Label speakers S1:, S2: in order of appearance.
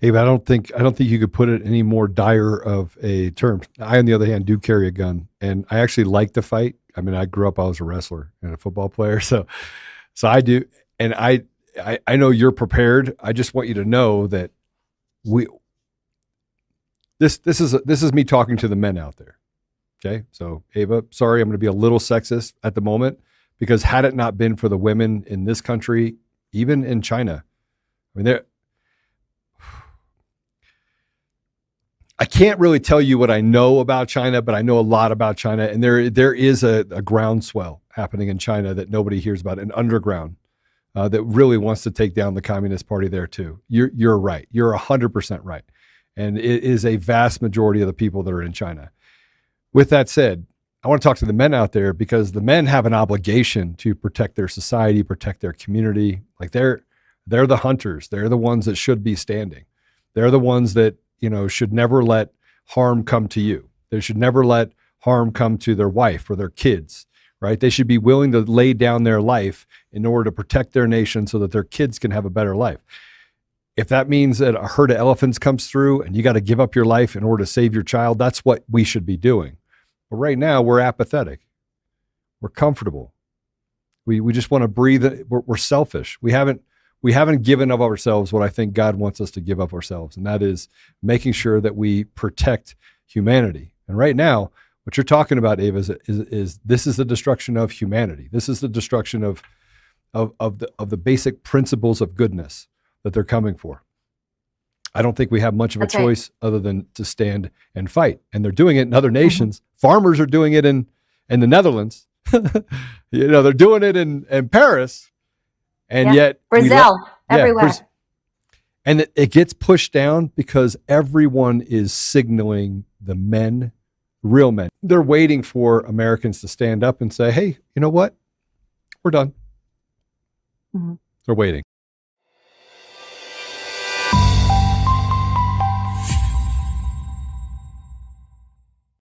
S1: Hey, but I don't think you could put it any more dire of a term. I, on the other hand, do carry a gun, and I actually like to fight. I mean, I grew up, I was a wrestler and a football player, so I do, and I know you're prepared. I just want you to know that this is me talking to the men out there. Okay, so Ava, sorry, I'm going to be a little sexist at the moment, because had it not been for the women in this country, even in China, I mean, I can't really tell you what I know about China, but I know a lot about China. And there is a groundswell happening in China that nobody hears about, an underground that really wants to take down the Communist Party there too. You're right. You're 100% right. And it is a vast majority of the people that are in China. With that said, I want to talk to the men out there, because the men have an obligation to protect their society, protect their community. Like they're the hunters. They're the ones that should be standing. They're the ones that, should never let harm come to you. They should never let harm come to their wife or their kids, right? They should be willing to lay down their life in order to protect their nation so that their kids can have a better life. If that means that a herd of elephants comes through and you got to give up your life in order to save your child, that's what we should be doing. But right now we're apathetic. We're comfortable. We just want to breathe. We're selfish. We haven't given of ourselves what I think God wants us to give of ourselves, and that is making sure that we protect humanity. And right now, what you're talking about, Ava, is this is the destruction of humanity. This is the destruction of the basic principles of goodness that they're coming for. I don't think we have much of a choice other than to stand and fight. And they're doing it in other nations. Mm-hmm. Farmers are doing it in the Netherlands. They're doing it in Paris. And yet
S2: Brazil, everywhere.
S1: And it gets pushed down because everyone is signaling the men, real men. They're waiting for Americans to stand up and say, hey, you know what? We're done. Mm-hmm. They're waiting.